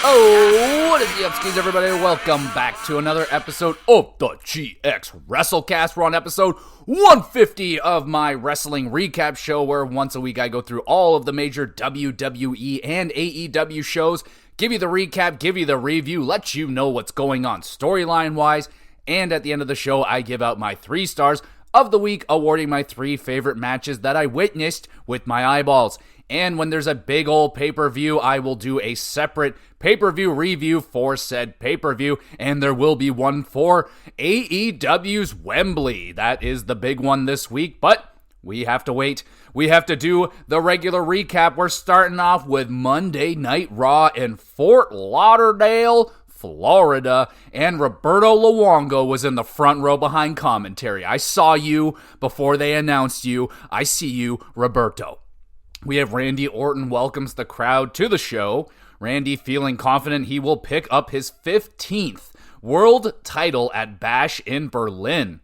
Oh, what is the upskis, everybody? Welcome back to another episode of the GXWrestleCast. We're on episode 150 of my wrestling recap show, where once a week I go through all of the major WWE and AEW shows, give you the recap, give you the review, let you know what's going on storyline-wise, and at the end of the show, I give out my 3 stars of the week, awarding my 3 favorite matches that I witnessed with my eyeballs. And when there's a big old pay-per-view, I will do a separate pay-per-view review for said pay-per-view, and there will be one for AEW's Wembley. That is the big one this week, but we have to wait. We have to do the regular recap. We're starting off with Monday Night Raw in Fort Lauderdale, Florida, and Roberto Luongo was in the front row behind commentary. I saw you before they announced you. I see you, Roberto. We have Randy Orton welcomes the crowd to the show. Randy feeling confident he will pick up his 15th world title at Bash in Berlin.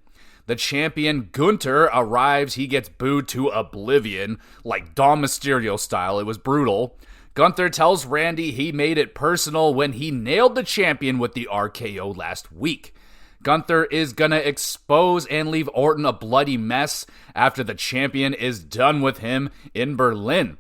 The champion Gunther arrives. He gets booed to oblivion, like Dom Mysterio style. It was brutal. Gunther tells Randy he made it personal when he nailed the champion with the RKO last week. Gunther is gonna expose and leave Orton a bloody mess after the champion is done with him in Berlin.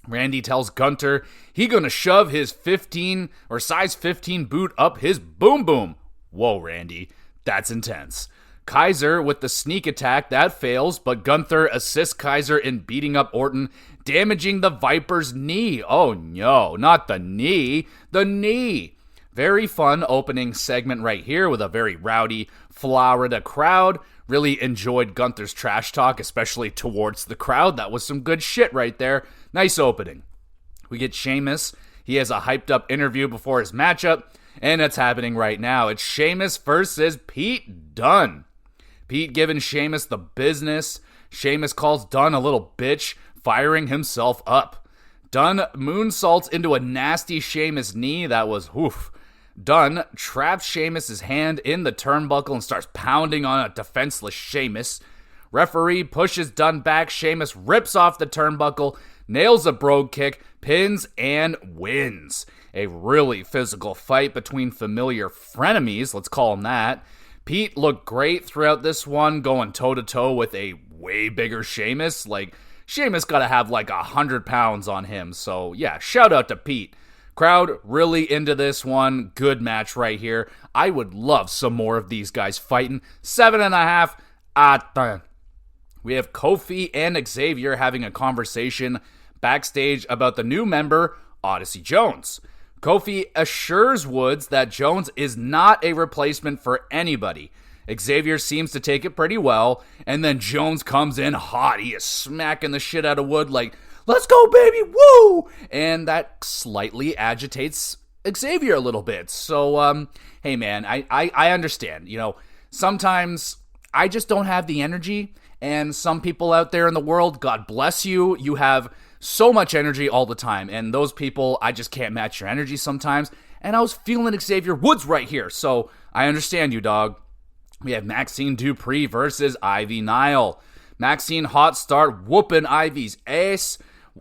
Randy tells Gunther he gonna shove his size 15 boot up his boom boom. Whoa, Randy, that's intense. Kaiser with the sneak attack, that fails, but Gunther assists Kaiser in beating up Orton, damaging the Viper's knee. Oh no, not the knee, the knee. Very fun opening segment right here with a very rowdy Florida crowd. Really enjoyed Gunther's trash talk, especially towards the crowd. That was some good shit right there. Nice opening. We get Sheamus. He has a hyped up interview before his matchup, and it's happening right now. It's Sheamus versus Pete Dunne. Pete giving Sheamus the business. Sheamus calls Dunne a little bitch, firing himself up. Dunne moonsaults into a nasty Sheamus knee. That was oof. Dunne traps Sheamus' hand in the turnbuckle and starts pounding on a defenseless Sheamus. Referee pushes Dunne back. Sheamus rips off the turnbuckle, nails a brogue kick, pins, and wins. A really physical fight between familiar frenemies, let's call them that. Pete looked great throughout this one, going toe-to-toe with a way bigger Sheamus. Sheamus gotta have 100 pounds on him, so yeah, shout out to Pete. Crowd really into this one. Good match right here. I would love some more of these guys fighting. 7.5 out of 10. We have Kofi and Xavier having a conversation backstage about the new member, Odyssey Jones. Kofi assures Woods that Jones is not a replacement for anybody. Xavier seems to take it pretty well, and then Jones comes in hot. He is smacking the shit out of Wood let's go, baby, woo! And that slightly agitates Xavier a little bit. So, hey, man, I understand. Sometimes I just don't have the energy, and some people out there in the world, God bless you, you have so much energy all the time, and those people, I just can't match your energy sometimes, and I was feeling Xavier Woods right here, so I understand you, dog. We have Maxine Dupree versus Ivy Nile. Maxine hot start, whooping Ivy's ass.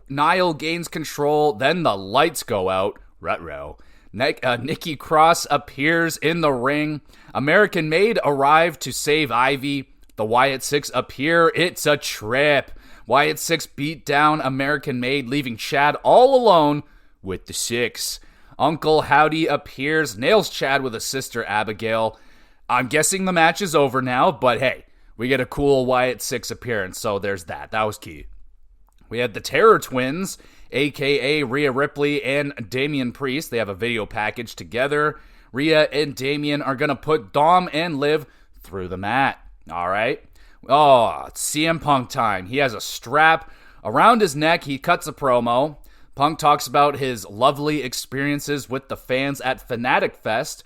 Nile gains control, then the lights go out. Ruh-roh. Nikki Cross appears in the ring. American Maid arrived to save Ivy. The Wyatt Six appear. It's a trip. Wyatt Six beat down American Maid, leaving Chad all alone with the Six. Uncle Howdy appears, nails Chad with his sister Abigail. I'm guessing the match is over now, but hey, we get a cool Wyatt Six appearance, so there's that. That was key. We had the Terror Twins, a.k.a. Rhea Ripley and Damian Priest. They have a video package together. Rhea and Damian are going to put Dom and Liv through the mat. All right. Oh, it's CM Punk time. He has a strap around his neck. He cuts a promo. Punk talks about his lovely experiences with the fans at Fanatic Fest.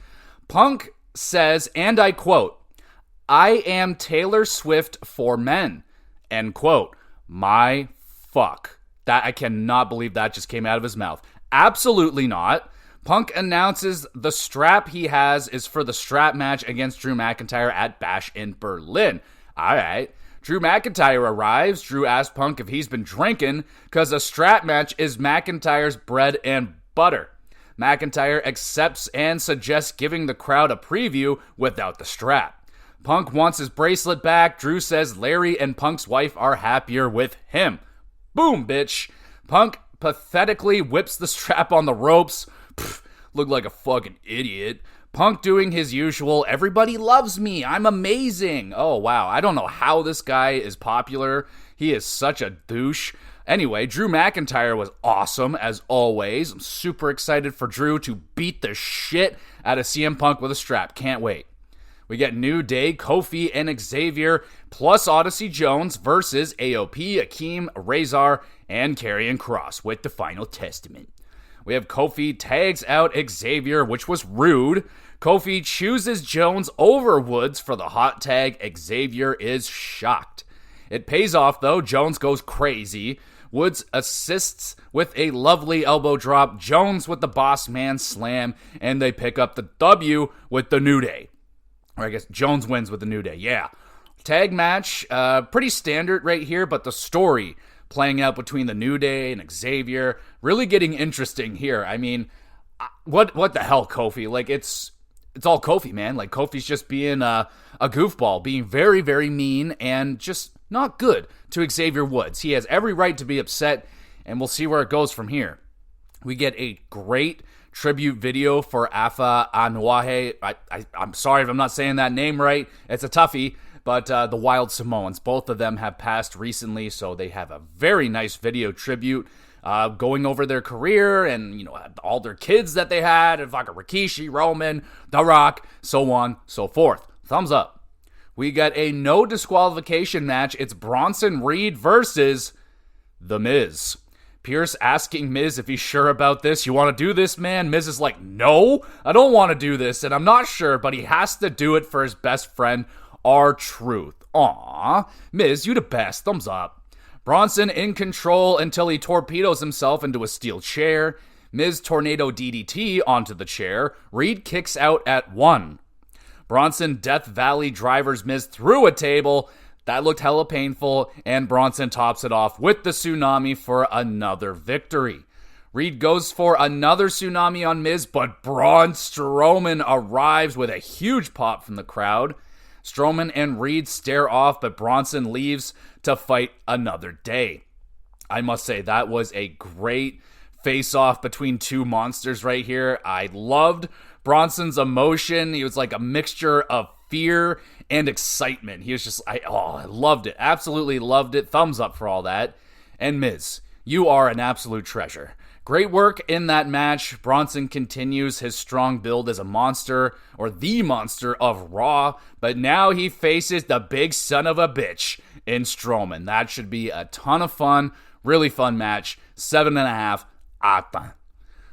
Punk says, and I quote, "I am Taylor Swift for men." End quote. My fuck. That I cannot believe that just came out of his mouth. Absolutely not. Punk announces the strap he has is for the strap match against Drew McIntyre at Bash in Berlin. All right. Drew McIntyre arrives. Drew asks Punk if he's been drinking because a strap match is McIntyre's bread and butter. McIntyre accepts and suggests giving the crowd a preview without the strap. Punk wants his bracelet back. Drew says Larry and Punk's wife are happier with him. Boom, bitch. Punk pathetically whips the strap on the ropes. Looked like a fucking idiot. Punk doing his usual, everybody loves me, I'm amazing. Oh, wow, I don't know how this guy is popular. He is such a douche. Anyway, Drew McIntyre was awesome, as always. I'm super excited for Drew to beat the shit out of CM Punk with a strap. Can't wait. We get New Day, Kofi, and Xavier, plus Odyssey Jones versus AOP, Akeem, Razor, and Karrion Kross with the final testament. We have Kofi tags out Xavier, which was rude. Kofi chooses Jones over Woods for the hot tag. Xavier is shocked. It pays off, though. Jones goes crazy. Woods assists with a lovely elbow drop. Jones with the boss man slam. And they pick up the W with the New Day. Or I guess Jones wins with the New Day. Yeah. Tag match. Pretty standard right here, but the story playing out between the New Day and Xavier, really getting interesting here. I mean, what the hell, Kofi? Like, it's all Kofi, man. Like, Kofi's just being a goofball, being very, very mean, and just not good to Xavier Woods. He has every right to be upset, and we'll see where it goes from here. We get a great tribute video for Afa Anuahe. I'm sorry if I'm not saying that name right. It's a toughie. But the Wild Samoans, both of them have passed recently, so they have a very nice video tribute going over their career and, you know, all their kids that they had, and fucking Rikishi, Roman, The Rock, so on, so forth. Thumbs up. We got a no disqualification match. It's Bronson Reed versus The Miz. Pierce asking Miz if he's sure about this. You want to do this, man? Miz is like, no, I don't want to do this, and I'm not sure, but he has to do it for his best friend, R-Truth. Aw, Miz, you the best. Thumbs up. Bronson in control until he torpedoes himself into a steel chair. Miz tornado DDT onto the chair. Reed kicks out at 1. Bronson Death Valley drivers Miz through a table. That looked hella painful, and Bronson tops it off with the tsunami for another victory. Reed goes for another tsunami on Miz, but Braun Strowman arrives with a huge pop from the crowd. Strowman and Reed stare off, but Bronson leaves to fight another day. I must say, that was a great face-off between two monsters right here. I loved Bronson's emotion. He was like a mixture of fear and excitement. He was just, I loved it. Absolutely loved it. Thumbs up for all that. And Miz, you are an absolute treasure. Great work in that match. Bronson continues his strong build as a monster, or the monster of Raw, but now he faces the big son of a bitch in Strowman. That should be a ton of fun. Really fun match. 7.5 out of 10.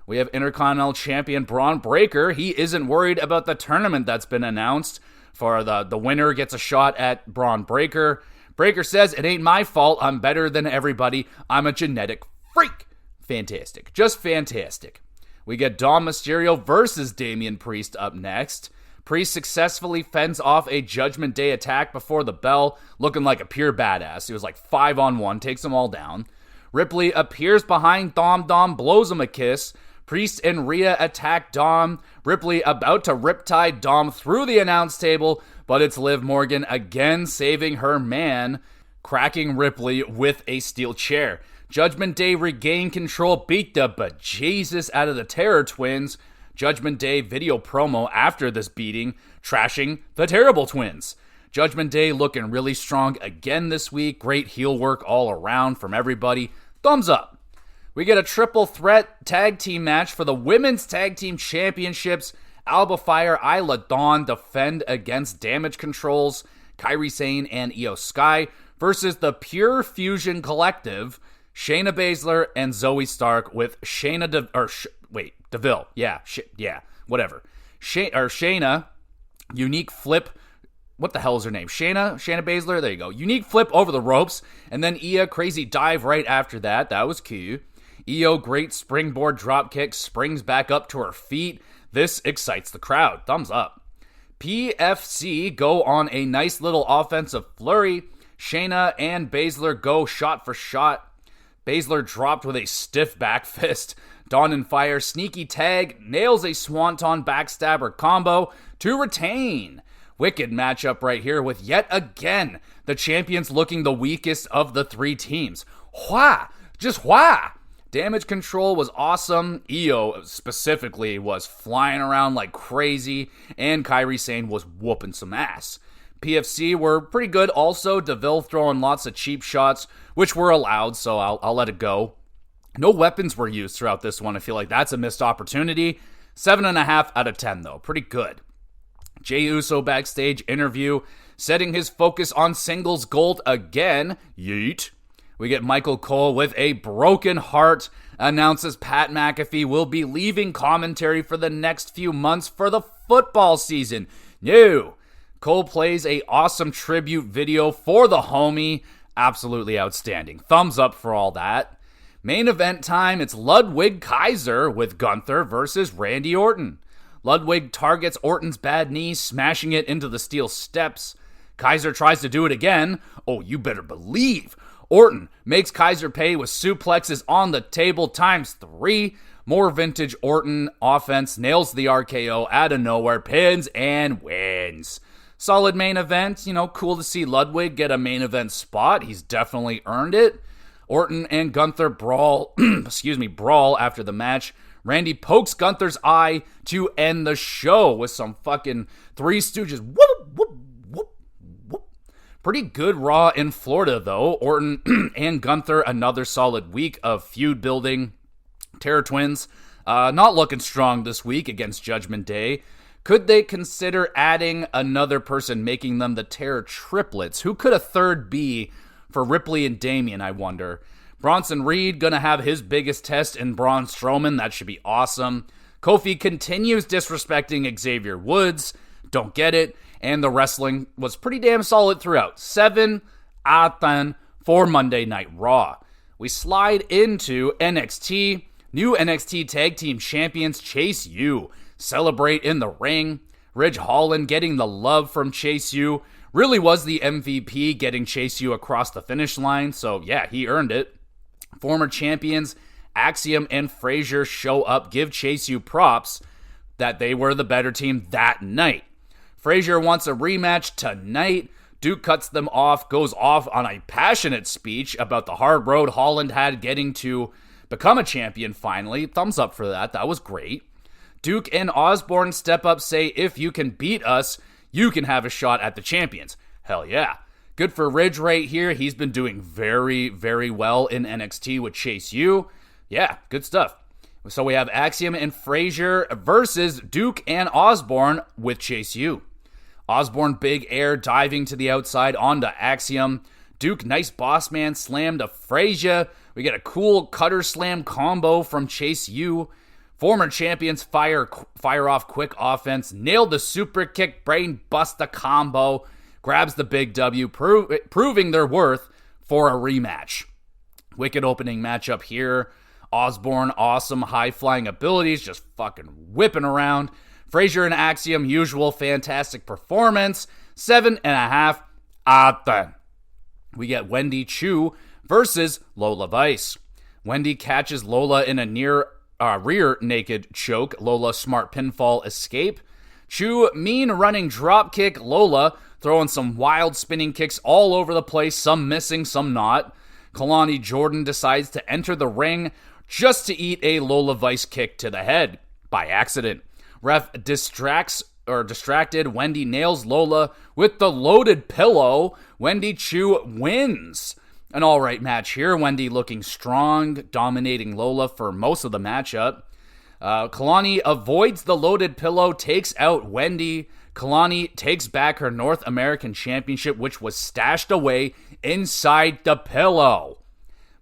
We have Intercontinental Champion Braun Breaker. He isn't worried about the tournament that's been announced. For the winner gets a shot at Braun Breaker. Breaker says, it ain't my fault. I'm better than everybody. I'm a genetic freak. Fantastic. Just fantastic. We get Dom Mysterio versus Damian Priest up next. Priest successfully fends off a Judgment Day attack before the bell, looking like a pure badass. He was like 5-on-1, takes them all down. Ripley appears behind Dom. Dom blows him a kiss. Priest and Rhea attack Dom. Ripley about to riptide Dom through the announce table, but it's Liv Morgan again saving her man, cracking Ripley with a steel chair. Judgment Day regain control, beat the bejesus out of the Terror Twins. Judgment Day video promo after this beating, trashing the Terrible Twins. Judgment Day looking really strong again this week. Great heel work all around from everybody. Thumbs up. We get a triple threat tag team match for the Women's Tag Team Championships. Alba Fire, Isla Dawn defend against Damage Controls, Kairi Sane and Io Sky versus the Pure Fusion Collective, Shayna Baszler and Zoe Stark with Shayna Deville. Whatever. Shayna, unique flip. What the hell is her name? Shayna Baszler. There you go. Unique flip over the ropes, and then Io crazy dive right after that. That was cute. Io great springboard dropkick, springs back up to her feet. This excites the crowd. Thumbs up. PFC go on a nice little offensive flurry. Shayna and Baszler go shot for shot. Baszler dropped with a stiff back fist. Dawn and Fire sneaky tag, nails a swanton backstabber combo to retain. Wicked matchup right here with yet again the champions looking the weakest of the three teams. Wha! Just wha! Damage control was awesome. Io specifically was flying around like crazy, and Kairi Sane was whooping some ass. PFC were pretty good also. DeVille throwing lots of cheap shots, which were allowed, so I'll let it go. No weapons were used throughout this one. I feel like that's a missed opportunity. 7.5 out of 10, though. Pretty good. Jey Uso backstage interview, setting his focus on singles gold again. Yeet. We get Michael Cole with a broken heart, announces Pat McAfee will be leaving commentary for the next few months for the football season. No. Cole plays a awesome tribute video for the homie. Absolutely outstanding. Thumbs up for all that. Main event time, it's Ludwig Kaiser with Gunther versus Randy Orton. Ludwig targets Orton's bad knee, smashing it into the steel steps. Kaiser tries to do it again. Oh, you better believe. Orton makes Kaiser pay with suplexes on the table ×3. More vintage Orton offense, nails the RKO out of nowhere, pins and wins. Solid main event. Cool to see Ludwig get a main event spot. He's definitely earned it. Orton and Gunther brawl after the match. Randy pokes Gunther's eye to end the show with some fucking Three Stooges. Whoop, whoop, whoop, whoop. Pretty good Raw in Florida, though. Orton and Gunther, another solid week of feud building. Terror Twins, not looking strong this week against Judgment Day. Could they consider adding another person, making them the Terror Triplets? Who could a third be for Ripley and Damian, I wonder? Bronson Reed gonna have his biggest test in Braun Strowman. That should be awesome. Kofi continues disrespecting Xavier Woods. Don't get it. And the wrestling was pretty damn solid throughout. 7 out of 10 for Monday Night Raw. We slide into NXT. New NXT Tag Team Champions Chase U celebrate in the ring. Ridge Holland getting the love from Chase U. Really was the MVP getting Chase U across the finish line. So yeah, he earned it. Former champions Axiom and Frazier show up, give Chase U props that they were the better team that night. Frazier wants a rematch tonight. Duke cuts them off, goes off on a passionate speech about the hard road Holland had getting to become a champion finally. Thumbs up for that. That was great. Duke and Osborne step up, say, if you can beat us, you can have a shot at the champions. Hell yeah. Good for Ridge right here. He's been doing very, very well in NXT with Chase U. Yeah, good stuff. So we have Axiom and Frazier versus Duke and Osborne with Chase U. Osborne big air diving to the outside onto Axiom. Duke nice boss man slam to Frazier. We get a cool cutter slam combo from Chase U. Former champions fire off quick offense. Nailed the super kick brain buster combo. Grabs the big W, proving their worth for a rematch. Wicked opening matchup here. Osborne, awesome high-flying abilities, just fucking whipping around. Frazier and Axiom, usual fantastic performance. 7.5 out of 10. We get Wendy Chu versus Lola Vice. Wendy catches Lola in a rear naked choke. Lola smart pinfall escape. Chu mean running drop kick. Lola throwing some wild spinning kicks all over the place, some missing, some not. Kalani Jordan decides to enter the ring just to eat a Lola Vice kick to the head by accident. Ref distracted. Wendy nails Lola with the loaded pillow. Wendy Chu wins. An alright match here. Wendy looking strong, dominating Lola for most of the matchup. Kalani avoids the loaded pillow, takes out Wendy. Kalani takes back her North American Championship, which was stashed away inside the pillow.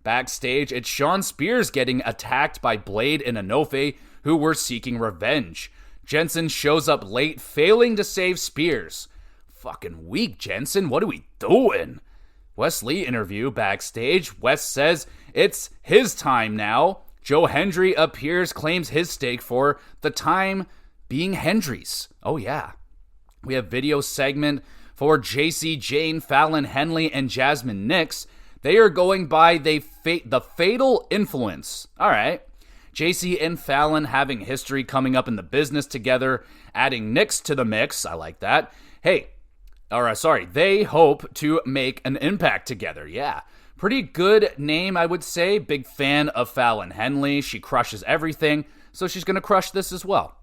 Backstage, it's Shawn Spears getting attacked by Blade and Inoue, who were seeking revenge. Jensen shows up late, failing to save Spears. Fucking weak, Jensen. What are we doing? Wes Lee interview backstage. Wes says it's his time now. Joe Hendry appears, claims his stake for the time being Hendry's. Oh, yeah. We have video segment for JC Jane, Fallon Henley, and Jasmine Nix. They are going by the Fatal Influence. All right. JC and Fallon having history coming up in the business together, adding Nyx to the mix. I like that. They hope to make an impact together. Yeah. Pretty good name, I would say. Big fan of Fallon Henley. She crushes everything, so she's going to crush this as well.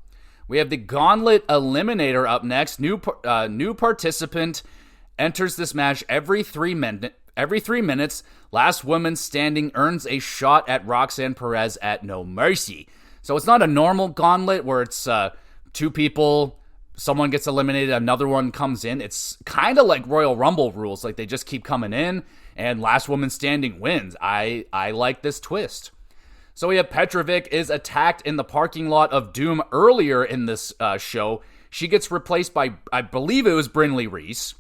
We have the Gauntlet Eliminator up next. New participant enters this match every 3 minutes. Last woman standing earns a shot at Roxanne Perez at No Mercy. So it's not a normal gauntlet where it's 2 people, someone gets eliminated, another one comes in. It's kind of like Royal Rumble rules, like they just keep coming in, and last woman standing wins. I like this twist. So we have Petrovic is attacked in the parking lot of Doom earlier in this show. She gets replaced by, I believe it was Brynlee Reese.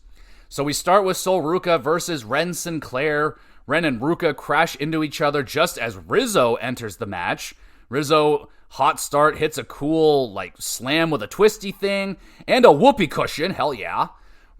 So we start with Sol Ruca versus Ren Sinclair. Ren and Ruca crash into each other just as Rizzo enters the match. Rizzo, hot start, hits a cool slam with a twisty thing and a whoopee cushion. Hell yeah.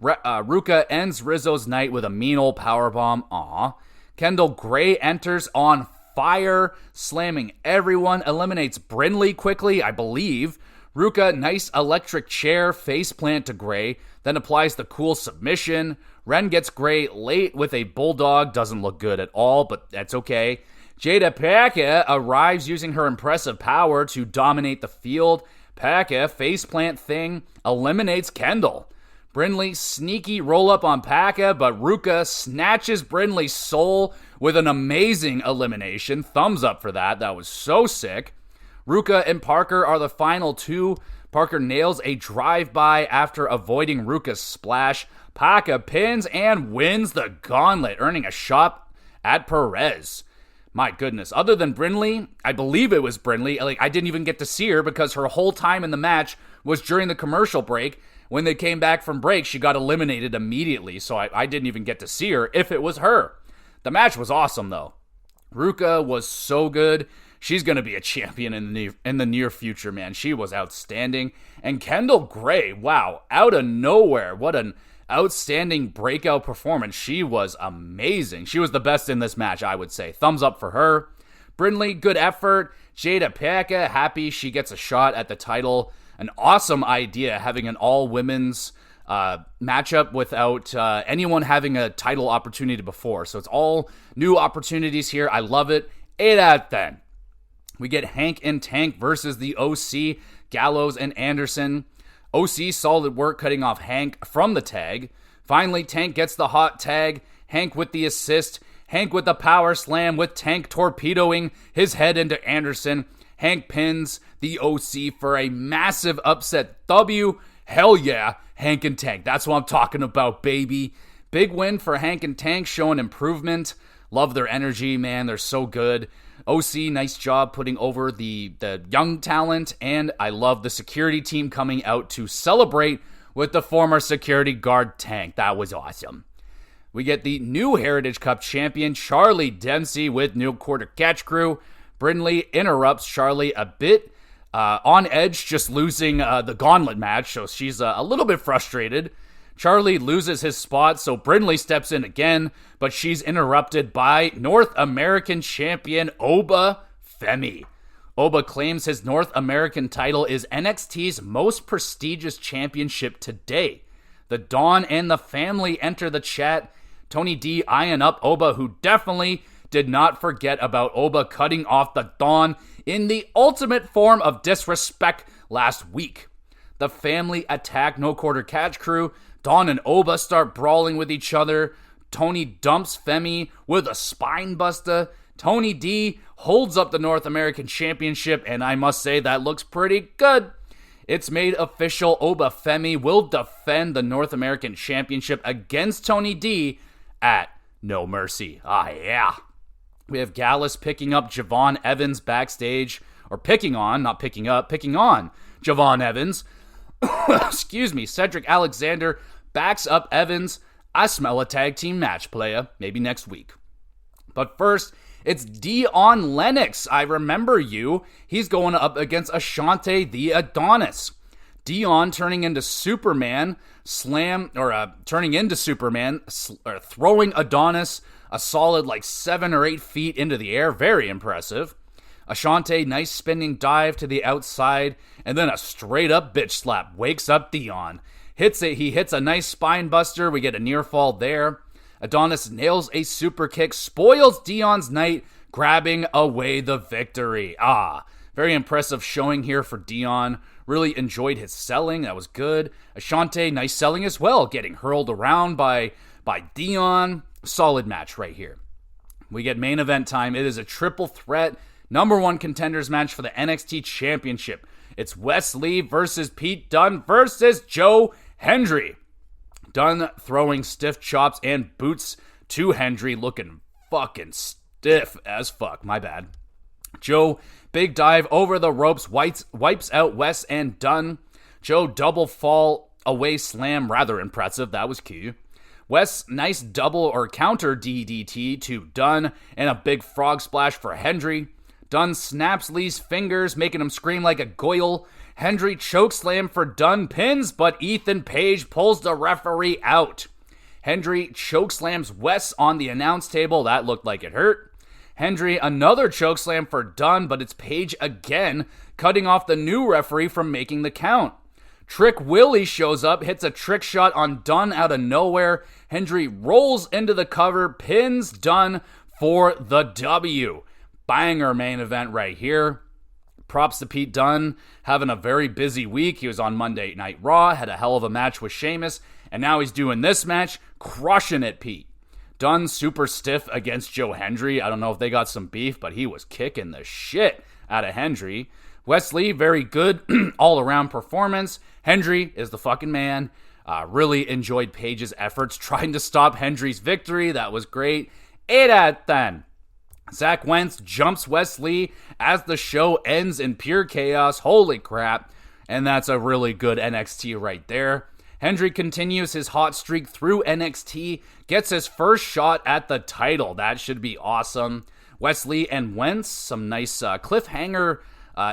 Ruca ends Rizzo's night with a mean old powerbomb. Aw. Kendall Gray enters on fire, slamming everyone, eliminates Brynlee quickly, I believe. Ruca, nice electric chair, faceplant to Gray, then applies the cool submission. Ren gets Gray late with a bulldog, doesn't look good at all, but that's okay. Jada Paka arrives using her impressive power to dominate the field. Paka, faceplant thing, eliminates Kendall. Brynlee sneaky roll up on Paka, but Ruca snatches Brynlee's soul with an amazing elimination. Thumbs up for that. That was so sick. Ruca and Parker are the final 2. Parker nails a drive-by after avoiding Ruca's splash. Paka pins and wins the gauntlet, earning a shot at Perez. My goodness. Other than Brynlee, I believe it was Brynlee. I didn't even get to see her because her whole time in the match was during the commercial break. When they came back from break, she got eliminated immediately, so I didn't even get to see her if it was her. The match was awesome, though. Ruca was so good. She's going to be a champion in the near future, man. She was outstanding. And Kendall Gray, wow, out of nowhere. What an outstanding breakout performance. She was amazing. She was the best in this match, I would say. Thumbs up for her. Brynlee, good effort. Jada Paka, happy she gets a shot at the title. An awesome idea, having an all-women's matchup without anyone having a title opportunity before. So it's all new opportunities here. I love it. 8 out of 10. We get Hank and Tank versus the OC, Gallows and Anderson. OC solid work cutting off Hank from the tag. Finally, Tank gets the hot tag. Hank with the assist. Hank with the power slam with Tank torpedoing his head into Anderson. Hank pins the OC for a massive upset W. Hell yeah, Hank and Tank. That's what I'm talking about, baby. Big win for Hank and Tank, showing improvement. Love their energy, man. They're so good. OC, nice job putting over the young talent, and I love the security team coming out to celebrate with the former security guard Tank. That was awesome. We get the new Heritage Cup champion, Charlie Dempsey, with New Quarter Catch Crew. Brynlee interrupts Charlie a bit on edge, just losing the gauntlet match, so she's a little bit frustrated. Charlie loses his spot, so Brynlee steps in again, but she's interrupted by North American champion Oba Femi. Oba claims his North American title is NXT's most prestigious championship today. The Dawn and the family enter the chat. Tony D eyeing up Oba, who definitely did not forget about Oba cutting off the Dawn in the ultimate form of disrespect last week. The family attack No Quarter Catch Crew. Dawn and Oba start brawling with each other. Tony dumps Femi with a spine buster. Tony D holds up the North American Championship, and I must say that looks pretty good. It's made official. Oba Femi will defend the North American Championship against Tony D at No Mercy. Ah, yeah. We have Gallus picking up Javon Evans backstage, or picking on Javon Evans. Excuse me. Cedric Alexander backs up Evans. I smell a tag team match, playa. Maybe next week. But first, it's Dion Lennox. I remember you. He's going up against Ashante the Adonis. Dion turning into Superman, throwing Adonis a solid like 7 or 8 feet into the air. Very impressive. Ashante, nice spinning dive to the outside, and then a straight up bitch slap. Wakes up Dion. He hits a nice spine buster. We get a near fall there. Adonis nails a super kick, spoils Dion's night, grabbing away the victory. Very impressive showing here for Dion. Really enjoyed his selling. That was good. Ashante, nice selling as well, getting hurled around by Dion. Solid match right here. We get main event time. It is a triple threat number 1 contenders match for the NXT Championship. It's Wes Lee versus Pete Dunne versus Joe Hendry. Dunne throwing stiff chops and boots to Hendry, looking fucking stiff as fuck. My bad. Joe, big dive over the ropes, wipes out Wes and Dunne. Joe, double fall away slam, rather impressive. That was key. Wes, nice double or counter DDT to Dunne, and a big frog splash for Hendry. Dunne snaps Lee's fingers, making him scream like a goyle. Hendry chokeslam for Dunne, pins, but Ethan Page pulls the referee out. Hendry chokeslams Wes on the announce table. That looked like it hurt. Hendry, another chokeslam for Dunne, but it's Page again, cutting off the new referee from making the count. Trick Willie shows up, hits a trick shot on Dunne out of nowhere. Hendry rolls into the cover, pins Dunne for the W. Banger main event right here. Props to Pete Dunne, having a very busy week. He was on Monday Night Raw, had a hell of a match with Sheamus, and now he's doing this match, crushing it, Pete. Dunne super stiff against Joe Hendry. I don't know if they got some beef, but he was kicking the shit out of Hendry. Wes Lee, very good all-around performance. Hendry is the fucking man. Really enjoyed Page's efforts trying to stop Hendry's victory. That was great. 8 out of 10. Zach Wentz jumps Wes Lee as the show ends in pure chaos. Holy crap. And that's a really good NXT right there. Hendry continues his hot streak through NXT, gets his first shot at the title. That should be awesome. Wes Lee and Wentz, some nice cliffhanger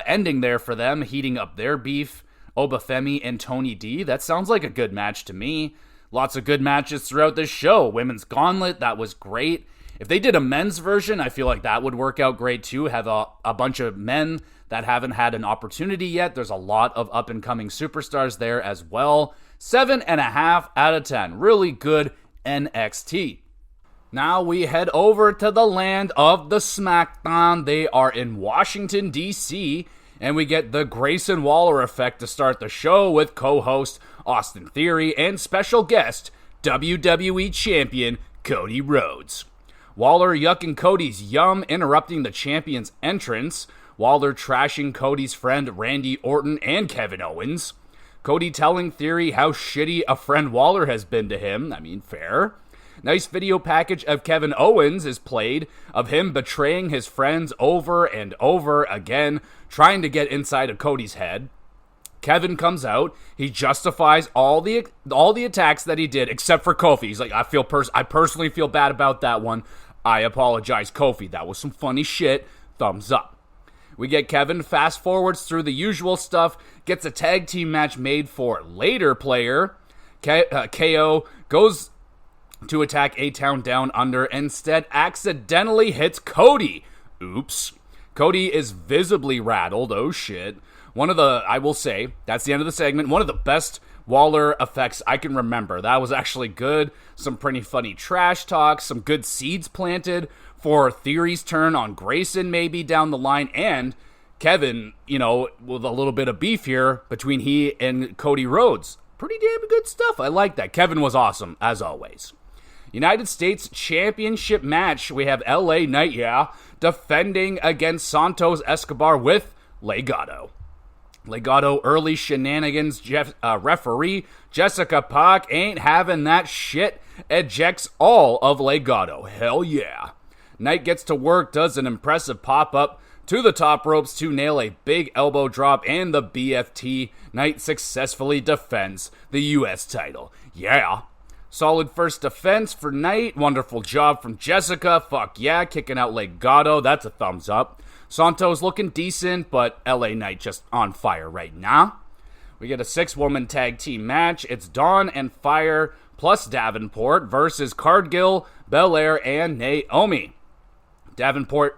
ending there for them, heating up their beef. Obafemi and Tony D. That sounds like a good match to me. Lots of good matches throughout this show. Women's Gauntlet, that was great. If they did a men's version, I feel like that would work out great too. Have a bunch of men that haven't had an opportunity yet. There's a lot of up-and-coming superstars there as well. 7.5 out of 10. Really good NXT. Now we head over to the land of the SmackDown. They are in Washington, D.C., and we get the Grayson Waller effect to start the show with co-host Austin Theory and special guest WWE Champion Cody Rhodes. Waller yucking Cody's yum, interrupting the champion's entrance. Waller trashing Cody's friend Randy Orton and Kevin Owens. Cody telling Theory how shitty a friend Waller has been to him. I mean, fair. Nice video package of Kevin Owens is played of him betraying his friends over and over again, trying to get inside of Cody's head. Kevin comes out. He justifies all the attacks that he did, except for Kofi. He's like, I personally feel bad about that one. I apologize, Kofi. That was some funny shit. Thumbs up. We get Kevin fast forwards through the usual stuff, gets a tag team match made for later player. KO goes to attack A-Town Down Under, instead accidentally hits Cody. Oops. Cody is visibly rattled. Oh shit. I will say, that's the end of the segment, one of the best Waller effects I can remember. That was actually good. Some pretty funny trash talk, some good seeds planted for Theory's turn on Grayson maybe down the line, and Kevin, with a little bit of beef here between he and Cody Rhodes. Pretty damn good stuff. I like that. Kevin was awesome, as always. United States Championship match. We have LA Knight, defending against Santos Escobar with Legado. Legado early shenanigans. Referee Jessica Park ain't having that shit. Ejects all of Legado. Hell yeah. Knight gets to work, does an impressive pop-up to the top ropes to nail a big elbow drop and the BFT. Knight successfully defends the U.S. title. Yeah. Solid first defense for Knight. Wonderful job from Jessica. Fuck yeah. Kicking out Legado. That's a thumbs up. Santos looking decent, but LA Knight just on fire right now. We get a 6-woman tag team match. It's Dawn and Fire plus Davenport versus Cargill, Belair, and Naomi. Davenport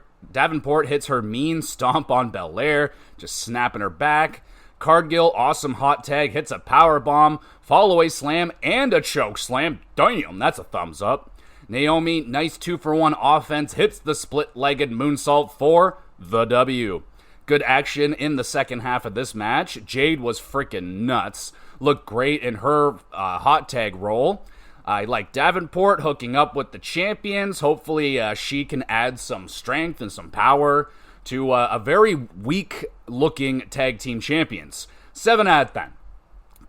hits her mean stomp on Belair, just snapping her back. Cargill, awesome hot tag, hits a powerbomb, fall-away slam, and a choke slam. Damn, that's a thumbs up. Naomi, nice 2-for-1 offense, hits the split-legged moonsault for the W. Good action in the second half of this match. Jade was freaking nuts. Looked great in her hot tag role. I like Davenport hooking up with the champions. Hopefully she can add some strength and some power to a very weak-looking tag team champions. 7 out of 10.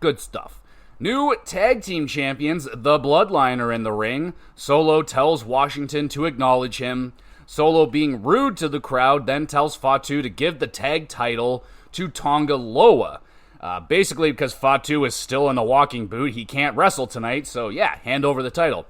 Good stuff. New tag team champions, the Bloodline, are in the ring. Solo tells Washington to acknowledge him. Solo, being rude to the crowd, then tells Fatu to give the tag title to Tonga Loa. Basically because Fatu is still in the walking boot, he can't wrestle tonight, so yeah, hand over the title.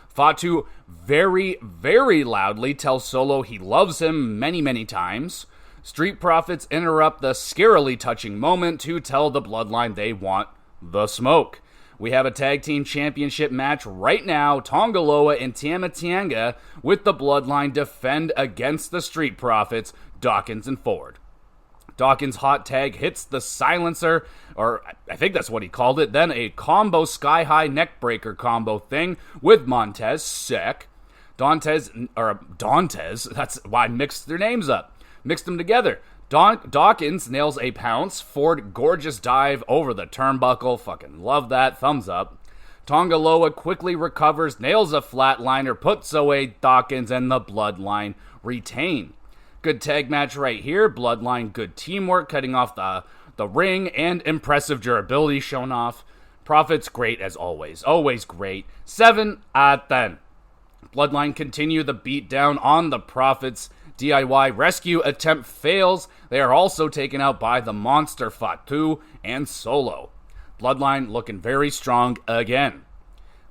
Fatu very, very loudly tells Solo he loves him many, many times. Street Profits interrupt the scarily touching moment to tell the Bloodline they want the smoke. We have a tag team championship match right now. Tonga Loa and Tama Tonga with the Bloodline defend against the Street Profits, Dawkins and Ford. Dawkins' hot tag hits the silencer, or I think that's what he called it, then a combo sky-high neckbreaker combo thing with Montez. Sick. Dantes, that's why I mixed their names up. Mixed them together. Dawkins nails a pounce. Ford, gorgeous dive over the turnbuckle. Fucking love that. Thumbs up. Tonga Loa quickly recovers, nails a flatliner, puts away Dawkins, and the Bloodline retain. Good tag match right here. Bloodline, good teamwork, cutting off the ring, and impressive durability shown off. Profits, great as always. Always great. 7 out of 10. Bloodline continue the beatdown on the Profits. DIY rescue attempt fails. They are also taken out by the monster Fatu and Solo. Bloodline looking very strong again.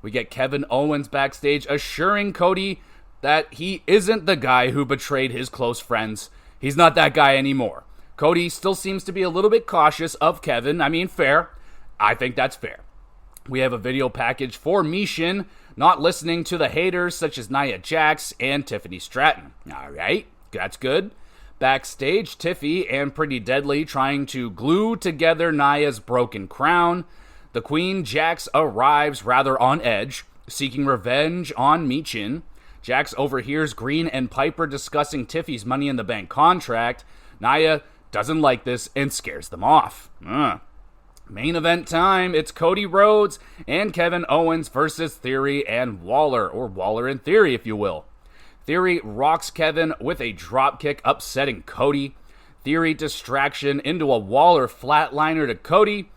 We get Kevin Owens backstage assuring Cody that he isn't the guy who betrayed his close friends. He's not that guy anymore. Cody still seems to be a little bit cautious of Kevin. I mean, fair. I think that's fair. We have a video package for Mishin not listening to the haters such as Nia Jax and Tiffany Stratton. All right, that's good. Backstage, Tiffy and Pretty Deadly trying to glue together Nia's broken crown. The Queen, Jax, arrives rather on edge, seeking revenge on Michin. Jax overhears Green and Piper discussing Tiffy's Money in the Bank contract. Nia doesn't like this and scares them off. Main event time. It's Cody Rhodes and Kevin Owens versus Theory and Waller, or Waller and Theory, if you will. Theory rocks Kevin with a dropkick, upsetting Cody. Theory distraction into a Waller flatliner to Cody.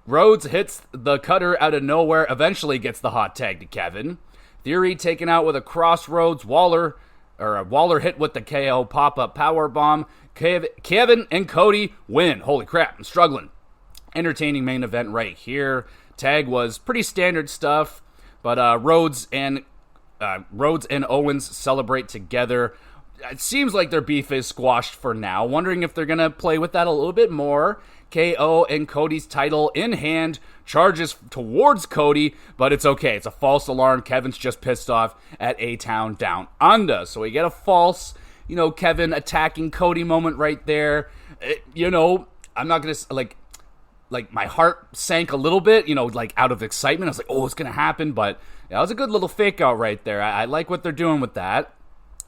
Rhodes hits the cutter out of nowhere, eventually gets the hot tag to Kevin. Theory taken out with a crossroads. Waller hit with the KO pop-up powerbomb. Kevin and Cody win. Holy crap, I'm struggling. Entertaining main event right here. Tag was pretty standard stuff, but Rhodes and Owens celebrate together. It seems like their beef is squashed for now. Wondering if they're going to play with that a little bit more. KO and Cody's title in hand, charges towards Cody, but it's okay. It's a false alarm. Kevin's just pissed off at A-Town Down Under. So we get a false, Kevin attacking Cody moment right there. I'm not going to, like my heart sank a little bit, out of excitement. I was like, oh, it's going to happen, but that was a good little fake out right there. I like what they're doing with that.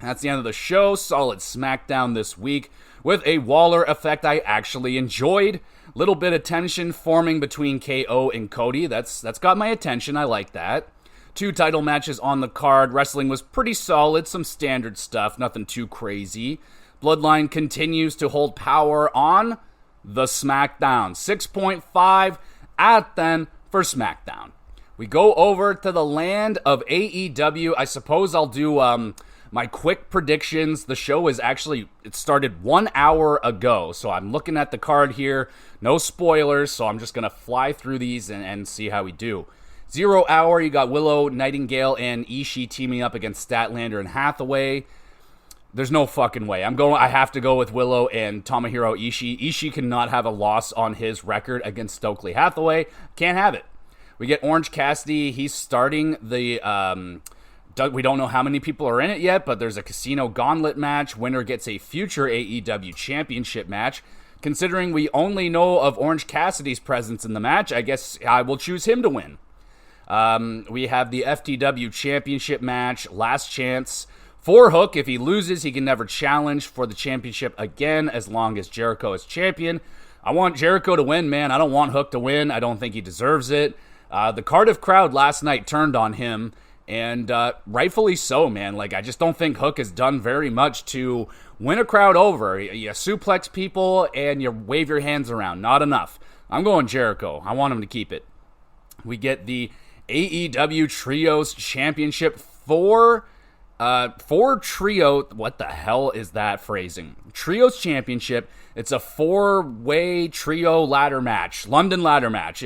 That's the end of the show. Solid SmackDown this week with a Waller effect I actually enjoyed. Little bit of tension forming between KO and Cody. That's got my attention. I like that. 2 title matches on the card. Wrestling was pretty solid. Some standard stuff. Nothing too crazy. Bloodline continues to hold power on the SmackDown. 6.5 out of 10 for SmackDown. We go over to the land of AEW. I suppose I'll do my quick predictions. The show it started 1 hour ago, so I'm looking at the card here. No spoilers, so I'm just going to fly through these and see how we do. 0 hour, you got Willow, Nightingale, and Ishii teaming up against Statlander and Hathaway. There's no fucking way. I have to go with Willow and Tomohiro Ishii. Ishii cannot have a loss on his record against Stokely Hathaway. Can't have it. We get Orange Cassidy. He's starting the... we don't know how many people are in it yet, but there's a Casino Gauntlet match. Winner gets a future AEW Championship match. Considering we only know of Orange Cassidy's presence in the match, I guess I will choose him to win. We have the FTW Championship match, last chance for Hook. If he loses, he can never challenge for the championship again as long as Jericho is champion. I want Jericho to win, man. I don't want Hook to win. I don't think he deserves it. The Cardiff crowd last night turned on him, and rightfully so, man. Like, I just don't think Hook has done very much to win a crowd over. You suplex people and you wave your hands around. Not enough. I'm going Jericho. I want him to keep it. We get the AEW Trios Championship for trio. What the hell is that phrasing? Trios Championship. It's a 4-way trio ladder match. London ladder match.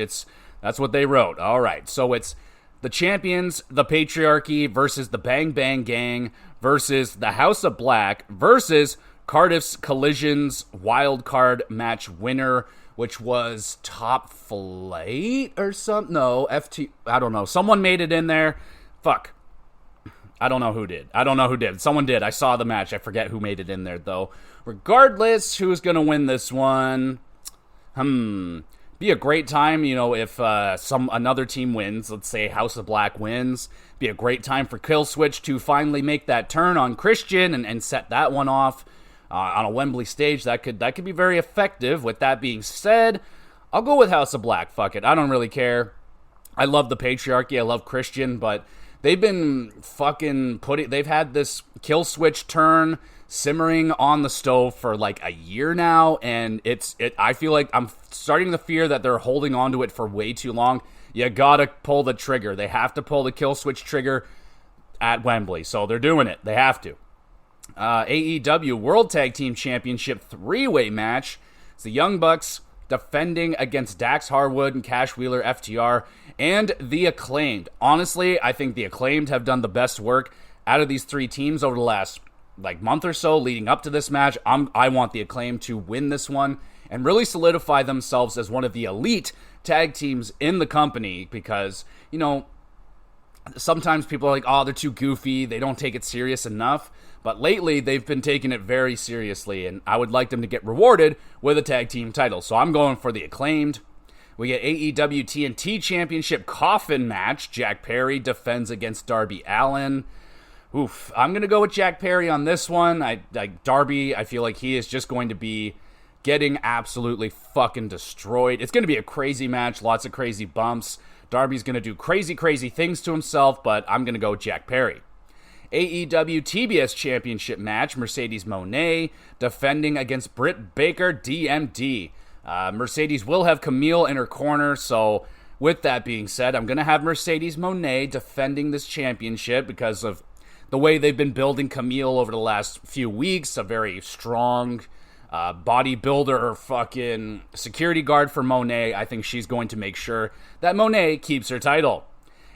That's what they wrote. All right. So it's the champions, the Patriarchy versus the Bang Bang Gang versus the House of Black versus Cardiff's Collision's wild card match winner, which was Top Flight or something. No, I don't know. Someone made it in there. Fuck. I don't know who did. Someone did. I saw the match. I forget who made it in there, though. Regardless, who's going to win this one? Be a great time, if another team wins. Let's say House of Black wins. Be a great time for Killswitch to finally make that turn on Christian and set that one off on a Wembley stage. That could be very effective. With that being said, I'll go with House of Black. Fuck it. I don't really care. I love the Patriarchy. I love Christian, but they've been they've had this Killswitch turn simmering on the stove for like a year now, and I feel like I'm starting to fear that they're holding on to it for way too long. You gotta pull the trigger. They have to pull the Killswitch trigger at Wembley, so they're doing it. They have to. AEW World Tag Team Championship 3-way match. It's the Young Bucks defending against Dax Harwood and Cash Wheeler, FTR, and the Acclaimed. Honestly, I think the Acclaimed have done the best work out of these three teams over the last month or so leading up to this match. I want the Acclaimed to win this one and really solidify themselves as one of the elite tag teams in the company, because, sometimes people are like, oh, they're too goofy, they don't take it serious enough. But lately, they've been taking it very seriously, and I would like them to get rewarded with a tag team title. So I'm going for the Acclaimed. We get AEW TNT Championship coffin match. Jack Perry defends against Darby Allin. Oof, I'm going to go with Jack Perry on this one. Darby, I feel like he is just going to be getting absolutely fucking destroyed. It's going to be a crazy match, lots of crazy bumps. Darby's going to do crazy, crazy things to himself, but I'm going to go with Jack Perry. AEW TBS Championship match, Mercedes Moné defending against Britt Baker, DMD. Mercedes will have Camille in her corner, so with that being said, I'm going to have Mercedes Moné defending this championship because of the way they've been building Camille over the last few weeks. A very strong bodybuilder, fucking security guard for Moné. I think she's going to make sure that Moné keeps her title.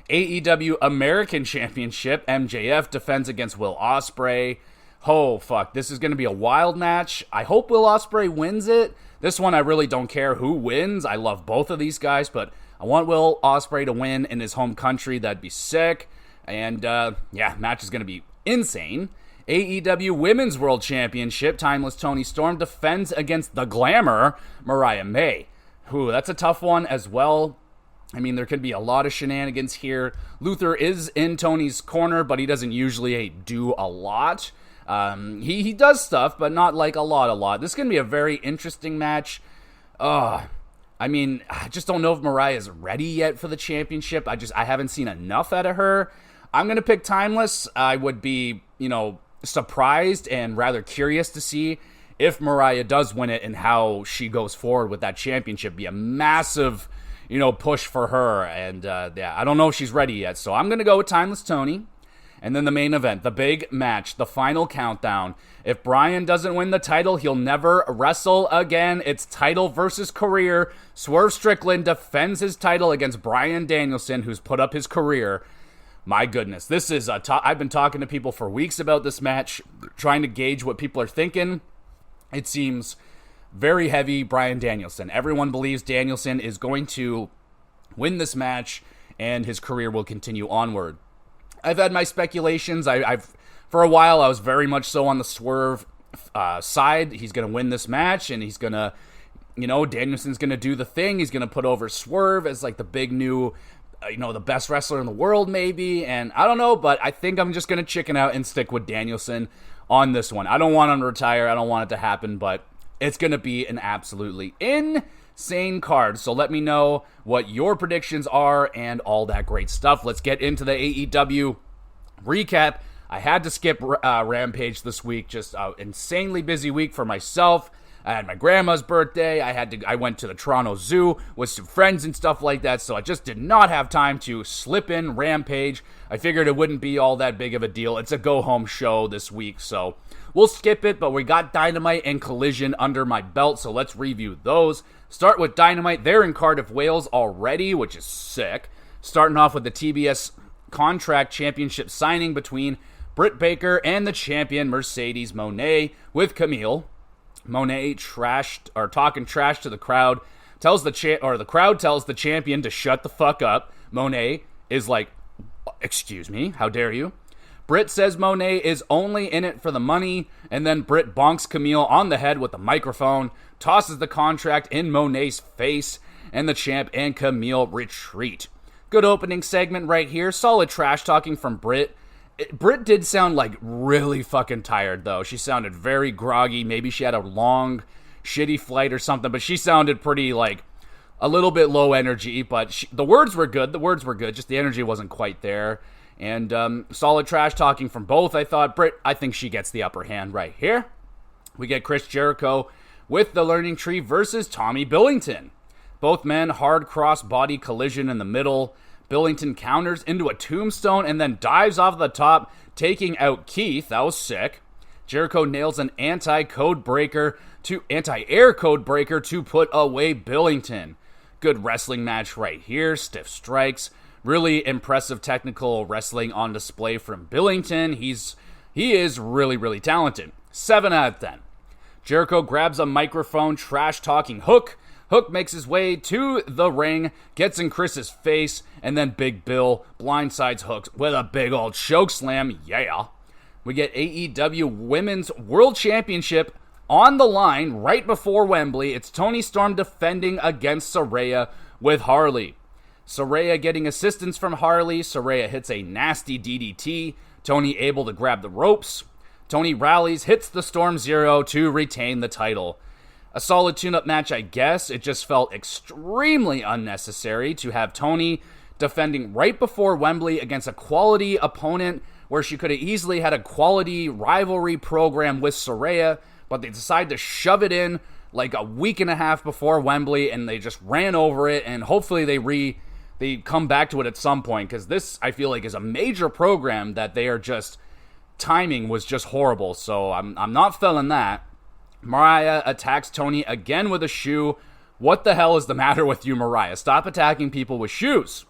AEW American Championship, MJF defends against Will Ospreay. Oh, fuck. This is going to be a wild match. I hope Will Ospreay wins it. This one, I really don't care who wins. I love both of these guys, but I want Will Ospreay to win in his home country. That'd be sick. And, match is going to be insane. AEW Women's World Championship, Timeless Toni Storm defends against the Glamour, Mariah May. Ooh, that's a tough one as well. I mean, there could be a lot of shenanigans here. Luther is in Tony's corner, but he doesn't usually do a lot. He does stuff, but not like a lot. This is going to be a very interesting match. I just don't know if Mariah's ready yet for the championship. I haven't seen enough out of her. I'm going to pick Timeless. I would be, surprised and rather curious to see if Mariah does win it and how she goes forward with that championship. Be a massive, push for her. And, I don't know if she's ready yet. So I'm going to go with Timeless Toni. And then the main event, the big match, the final countdown. If Bryan doesn't win the title, he'll never wrestle again. It's title versus career. Swerve Strickland defends his title against Bryan Danielson, who's put up his career. My goodness, this is I've been talking to people for weeks about this match, trying to gauge what people are thinking. It seems very heavy Bryan Danielson. Everyone believes Danielson is going to win this match, and his career will continue onward. I've had my speculations. I've for a while, I was very much so on the Swerve side. He's going to win this match, and he's going to, Danielson's going to do the thing. He's going to put over Swerve as like the big new, the best wrestler in the world maybe. And I don't know, but I think I'm just going to chicken out and stick with Danielson on this one. I don't want him to retire. I don't want it to happen, but it's going to be an absolutely insane card. So let me know what your predictions are and all that great stuff. Let's get into the AEW recap. I had to skip Rampage this week. Just an insanely busy week for myself. I had my grandma's birthday. I went to the Toronto Zoo with some friends and stuff like that. So I just did not have time to slip in Rampage. I figured it wouldn't be all that big of a deal. It's a go-home show this week, so we'll skip it. But we got Dynamite and Collision under my belt, so let's review those. Start with Dynamite. They're in Cardiff, Wales already, which is sick. Starting off with the TBS contract championship signing between Britt Baker and the champion Mercedes Moné with Camille. Moné talking trash to the crowd. The crowd tells the champion to shut the fuck up. Moné is like, "Excuse me, how dare you?" Britt says Moné is only in it for the money, and then Britt bonks Camille on the head with the microphone, tosses the contract in Moné's face, and the champ and Camille retreat. Good opening segment right here. Solid trash talking from Britt. Britt did sound like really fucking tired, though. She sounded very groggy. Maybe she had a long, shitty flight or something, but she sounded pretty, like, a little bit low energy, but the words were good. Just the energy wasn't quite there. And solid trash talking from both, I thought. Britt, I think she gets the upper hand right here. We get Chris Jericho with the Learning Tree versus Tommy Billington. Both men, hard cross-body collision in the middle. Billington counters into a tombstone and then dives off the top, taking out Keith. That was sick. Jericho nails an anti-air code breaker to put away Billington. Good wrestling match right here. Stiff strikes. Really impressive technical wrestling on display from Billington. He is really, really talented. 7 out of 10. Jericho grabs a microphone, trash-talking Hook. Hook makes his way to the ring, gets in Chris's face, and then Big Bill blindsides Hook with a big old choke slam. Yeah. We get AEW Women's World Championship on the line right before Wembley. It's Toni Storm defending against Saraya with Harley. Saraya getting assistance from Harley. Saraya hits a nasty DDT. Toni able to grab the ropes. Toni rallies, hits the Storm Zero to retain the title. A solid tune-up match, I guess. It just felt extremely unnecessary to have Toni defending right before Wembley against a quality opponent where she could have easily had a quality rivalry program with Saraya, but they decided to shove it in like a week and a half before Wembley, and they just ran over it, and hopefully they come back to it at some point, because this, I feel like, is a major program that they are just, timing was just horrible, so I'm not feeling that. Mariah attacks Toni again with a shoe. What the hell is the matter with you, Mariah? Stop attacking people with shoes.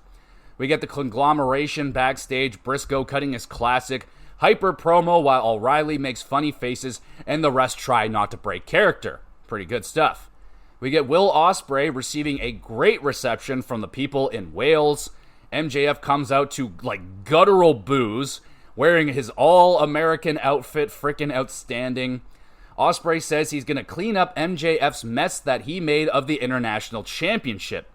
We get the conglomeration backstage. Briscoe cutting his classic hyper promo while O'Reilly makes funny faces and the rest try not to break character. Pretty good stuff. We get Will Ospreay receiving a great reception from the people in Wales. MJF comes out to like guttural boos, wearing his all-American outfit, freaking outstanding. Ospreay says he's going to clean up MJF's mess that he made of the International Championship.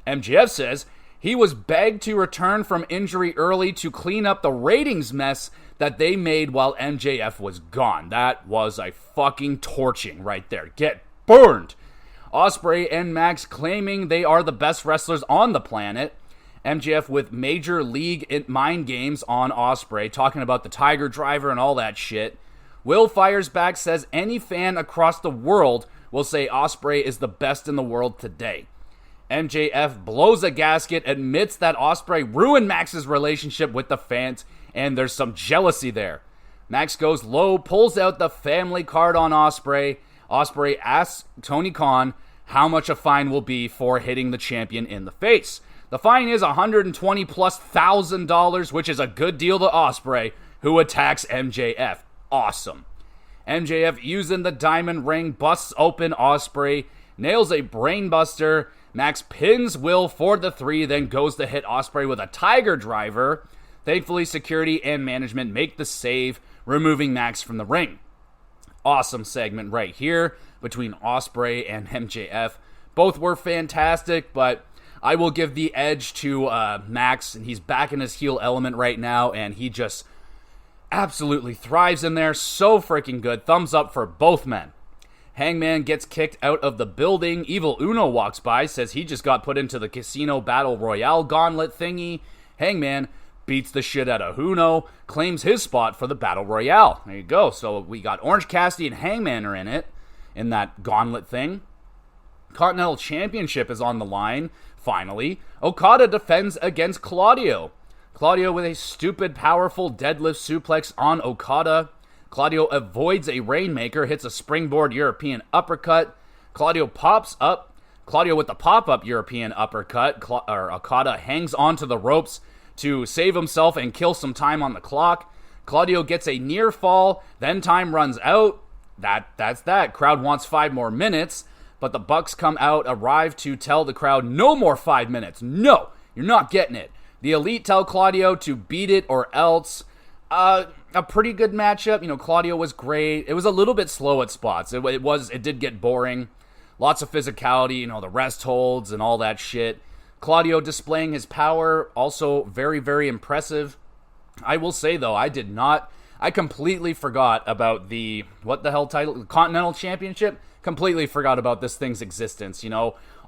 MJF says he was begged to return from injury early to clean up the ratings mess that they made while MJF was gone. That was a fucking torching right there. Get burned. Ospreay and Max claiming they are the best wrestlers on the planet. MJF with major league mind games on Ospreay, talking about the Tiger Driver and all that shit. Will fires back, says any fan across the world will say Ospreay is the best in the world today. MJF blows a gasket, admits that Ospreay ruined Max's relationship with the fans, and there's some jealousy there. Max goes low, pulls out the family card on Ospreay. Ospreay asks Tony Khan how much a fine will be for hitting the champion in the face. The fine is $120,000+, which is a good deal to Ospreay, who attacks MJF. Awesome. MJF using the diamond ring busts open Ospreay, nails a brainbuster. Max pins Will for the 3, then goes to hit Ospreay with a Tiger Driver. Thankfully, security and management make the save, removing Max from the ring. Awesome segment right here between Ospreay and MJF. Both were fantastic, but I will give the edge to Max, and he's back in his heel element right now, and he just absolutely thrives in there. So freaking good. Thumbs up for both men. Hangman gets kicked out of the building. Evil Uno walks by, says he just got put into the Casino Battle Royale gauntlet thingy. Hangman beats the shit out of Uno, claims his spot for the Battle Royale. There you go. So we got Orange Cassidy and Hangman are in it, in that gauntlet thing. Continental Championship is on the line, finally. Okada defends against Claudio. Claudio with a stupid, powerful deadlift suplex on Okada. Claudio avoids a Rainmaker, hits a springboard European uppercut. Claudio pops up. Claudio with the pop-up European uppercut. Okada hangs onto the ropes to save himself and kill some time on the clock. Claudio gets a near fall, then time runs out. That's that. Crowd wants 5 more minutes, but the Bucks arrive to tell the crowd no more 5 minutes. No, you're not getting it. The Elite tell Claudio to beat it or else. A pretty good matchup. Claudio was great. It was a little bit slow at spots. It did get boring. Lots of physicality, the rest holds and all that shit. Claudio displaying his power, also very, very impressive. I will say, though, I completely forgot about the title? Continental Championship? Completely forgot about this thing's existence,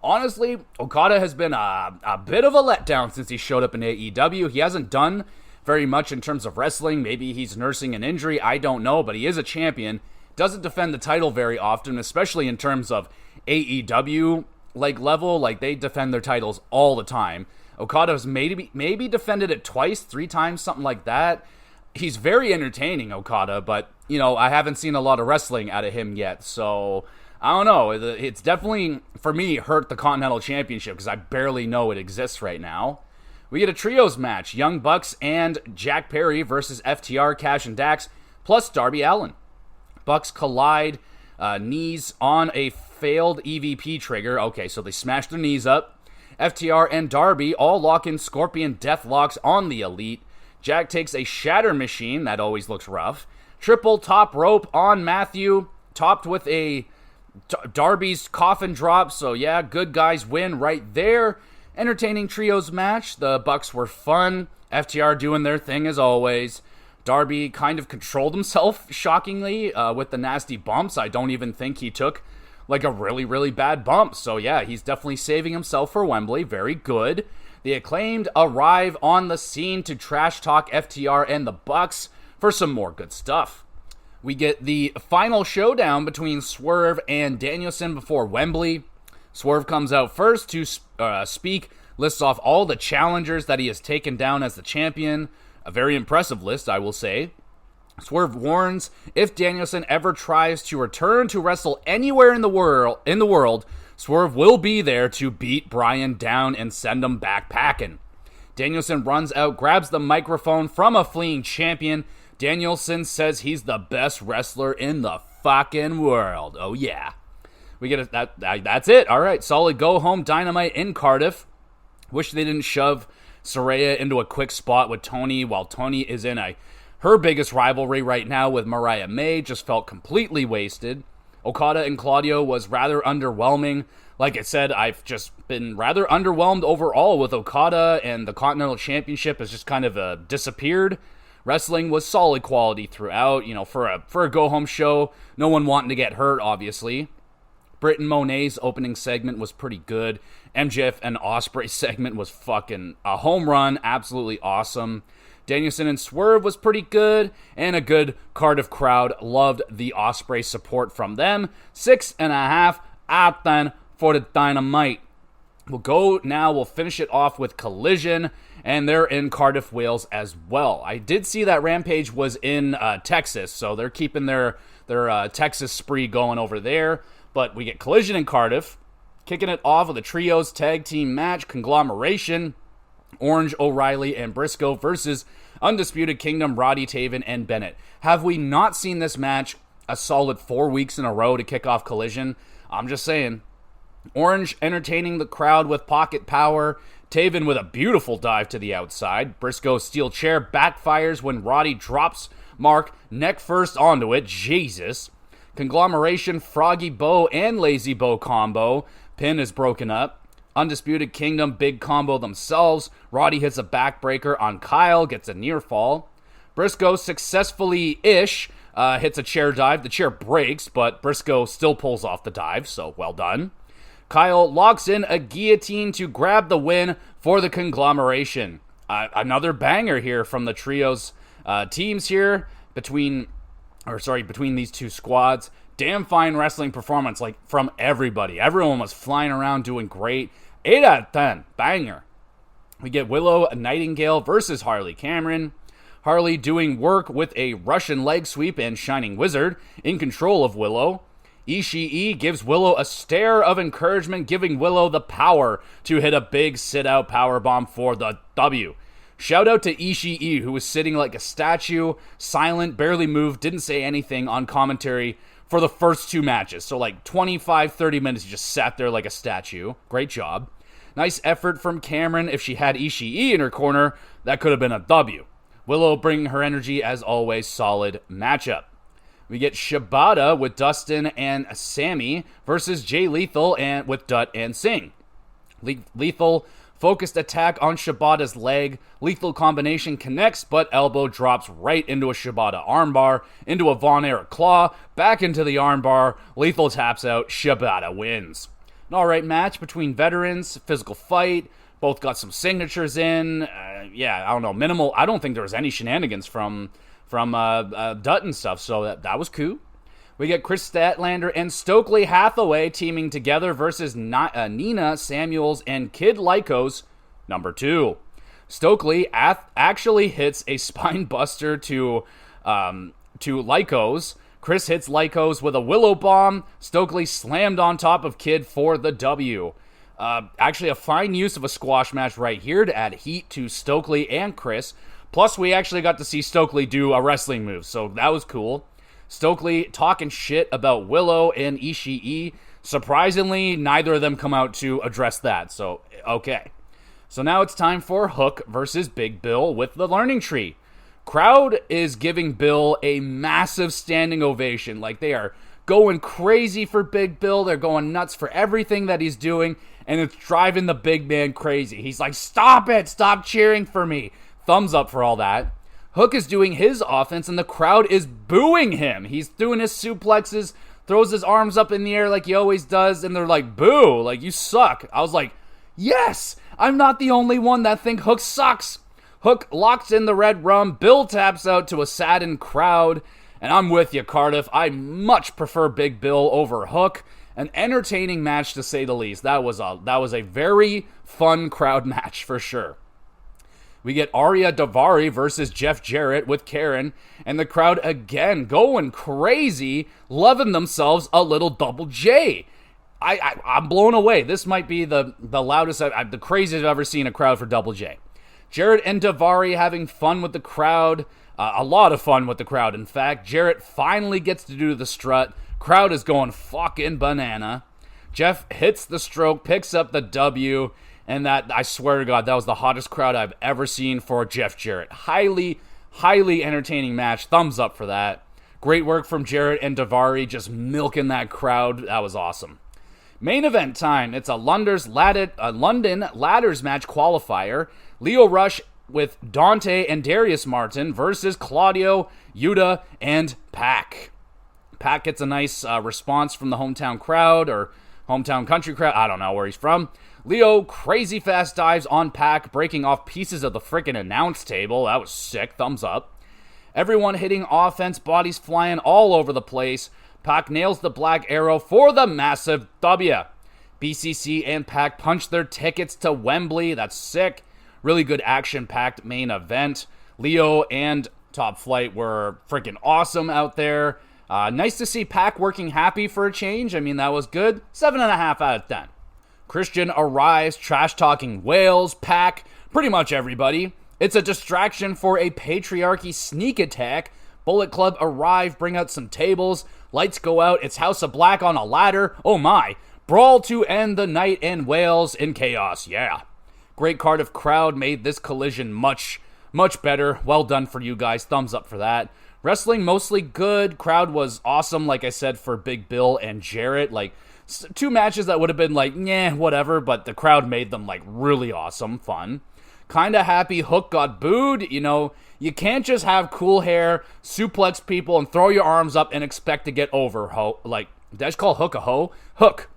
Honestly, Okada has been a bit of a letdown since he showed up in AEW. He hasn't done very much in terms of wrestling. Maybe he's nursing an injury. I don't know, but he is a champion. Doesn't defend the title very often, especially in terms of AEW level. They defend their titles all the time. Okada's maybe defended it twice, 3 times, something like that. He's very entertaining, Okada, but, I haven't seen a lot of wrestling out of him yet, so I don't know. It's definitely, for me, hurt the Continental Championship because I barely know it exists right now. We get a trios match, Young Bucks and Jack Perry versus FTR, Cash and Dax, plus Darby Allin. Bucks collide, knees on a failed EVP trigger. Okay, so they smash their knees up. FTR and Darby all lock in Scorpion Deathlocks on the Elite. Jack takes a Shatter Machine, that always looks rough. Triple top rope on Matthew, topped with a Darby's coffin drop. So yeah, good guys win right there. Entertaining trios match. The Bucks were fun. FTR doing their thing as always. Darby kind of controlled himself, shockingly, with the nasty bumps. I don't even think he took a really, really bad bump. So yeah, he's definitely saving himself for Wembley. Very good. The Acclaimed arrive on the scene to trash talk FTR and the Bucks for some more good stuff. We get the final showdown between Swerve and Danielson before Wembley. Swerve comes out first to speak, lists off all the challengers that he has taken down as the champion. A very impressive list, I will say. Swerve warns if Danielson ever tries to return to wrestle anywhere in the world, Swerve will be there to beat Bryan down and send him back packing. Danielson runs out, grabs the microphone from a fleeing champion. Danielson says he's the best wrestler in the fucking world. Oh yeah. We get that's it. All right, solid go-home Dynamite in Cardiff. Wish they didn't shove Saraya into a quick spot with Tony while Tony is in her biggest rivalry right now with Mariah May. Just felt completely wasted. Okada and Claudio was rather underwhelming. Like I said, I've just been rather underwhelmed overall with Okada, and the Continental Championship has just kind of disappeared. Wrestling was solid quality throughout, for a go-home show. No one wanting to get hurt, obviously. Britt and Monet's opening segment was pretty good. MJF and Ospreay segment was fucking a home run. Absolutely awesome. Danielson and Swerve was pretty good. And a good Cardiff crowd. Loved the Ospreay support from them. 6.5 out of 10 for the Dynamite. We'll finish it off with Collision. And they're in Cardiff, Wales as well. I did see that Rampage was in Texas. So they're keeping their Texas spree going over there. But we get Collision in Cardiff, kicking it off with a trios tag team match, Conglomeration, Orange, O'Reilly, and Briscoe versus Undisputed Kingdom, Roddy, Taven, and Bennett. Have we not seen this match a solid 4 weeks in a row to kick off Collision? I'm just saying, Orange entertaining the crowd with pocket power. Taven with a beautiful dive to the outside. Briscoe's steel chair backfires when Roddy drops Mark neck first onto it. Jesus. Conglomeration, Froggy Bow, and Lazy Bow combo. Pin is broken up. Undisputed Kingdom, big combo themselves. Roddy hits a backbreaker on Kyle, gets a near fall. Briscoe successfully-ish hits a chair dive. The chair breaks, but Briscoe still pulls off the dive, so well done. Kyle locks in a guillotine to grab the win for the Conglomeration. Another banger here from the trios teams here between these two squads. Damn fine wrestling performance, like, from everybody. Everyone was flying around doing great. 8 out of 10. Banger. We get Willow Nightingale versus Harley Cameron. Harley doing work with a Russian leg sweep and Shining Wizard in control of Willow. Ishii gives Willow a stare of encouragement, giving Willow the power to hit a big sit-out powerbomb for the W. Shout out to Ishii, who was sitting like a statue, silent, barely moved, didn't say anything on commentary for the first 2 matches. So like 25-30 minutes, he just sat there like a statue. Great job. Nice effort from Cameron. If she had Ishii in her corner, that could have been a W. Willow bringing her energy, as always. Solid matchup. We get Shibata with Dustin and Sammy versus Jay Lethal and with Dutt and Singh. Lethal focused attack on Shibata's leg. Lethal combination connects, but elbow drops right into a Shibata armbar, into a Von Erich claw, back into the armbar. Lethal taps out. Shibata wins. An alright match between veterans, physical fight. Both got some signatures in. I don't know, minimal. I don't think there was any shenanigans from Dutt and stuff, so that was cool. We get Chris Statlander and Stokely Hathaway teaming together versus Nina Samuels and Kid Lycos, number 2. Stokely actually hits a spine buster to Lycos. Chris hits Lycos with a Willow Bomb. Stokely slammed on top of Kid for the W. Actually a fine use of a squash match right here to add heat to Stokely and Chris. Plus, we actually got to see Stokely do a wrestling move, so that was cool. Stokely talking shit about Willow and Ishii. Surprisingly, neither of them come out to address that, so okay. So now it's time for Hook versus Big Bill with the Learning Tree. Crowd is giving Bill a massive standing ovation. Like, they are going crazy for Big Bill. They're going nuts for everything that he's doing, and it's driving the big man crazy. He's like, stop it! Stop cheering for me! Thumbs up for all that. Hook is doing his offense, and the crowd is booing him. He's doing his suplexes, throws his arms up in the air like he always does, and they're like, boo, like, you suck. I was like, yes, I'm not the only one that think Hook sucks. Hook locks in the red rum. Bill taps out to a saddened crowd, and I'm with you, Cardiff. I much prefer Big Bill over Hook. An entertaining match, to say the least. That was a very fun crowd match for sure. We get Arya Davari versus Jeff Jarrett with Karen, and the crowd again going crazy, loving themselves a little Double J. I'm blown away. This might be the loudest, the craziest I've ever seen a crowd for Double J. Jarrett and Davari having fun with the crowd, a lot of fun with the crowd, in fact. Jarrett finally gets to do the strut. Crowd is going fucking banana. Jeff hits the stroke, picks up the W, and that, I swear to God, that was the hottest crowd I've ever seen for Jeff Jarrett. Highly, highly entertaining match. Thumbs up for that. Great work from Jarrett and Davari, just milking that crowd. That was awesome. Main event time. It's a London Ladders match qualifier. Lio Rush with Dante and Darius Martin versus Claudio, Yuta, and Pac. Pac gets a nice response from the hometown crowd, or hometown country crowd. I don't know where he's from. Leo crazy fast dives on Pac, breaking off pieces of the frickin' announce table. That was sick. Thumbs up. Everyone hitting offense, bodies flying all over the place. Pac nails the black arrow for the massive W. BCC and Pac punch their tickets to Wembley. That's sick. Really good action-packed main event. Leo and Top Flight were freaking awesome out there. Nice to see Pac working happy for a change. I mean, that was good. 7.5 out of 10. Christian arrives, trash-talking Wales, Pac, pretty much everybody. It's a distraction for a patriarchy sneak attack. Bullet Club arrive, bring out some tables. Lights go out. It's House of Black on a ladder. Oh my. Brawl to end the night in Wales in chaos. Yeah. Great Cardiff crowd made this collision much better. Well done for you guys. Thumbs up for that. Wrestling mostly good. Crowd was awesome, like I said, for Big Bill and Jarrett. Like, two matches that would have been like, whatever, but the crowd made them like really awesome, fun. Kinda happy Hook got booed. You know, you can't just have cool hair, suplex people, and throw your arms up and expect to get over. Like, did I just call Hook a hoe? Hook.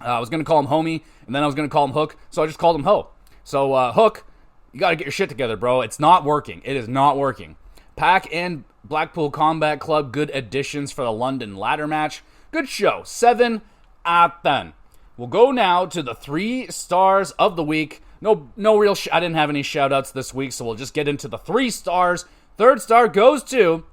I was going to call him Homie, and then I was going to call him Hook, so I just called him Ho. So, Hook, you got to get your shit together, bro. It's not working. It is not working. Pac and Blackpool Combat Club, good additions for the London ladder match. Good show. 7 out of 10. We'll go now to the 3 stars of the week. No real I didn't have any shout-outs this week, so we'll just get into the 3 stars. Third star goes to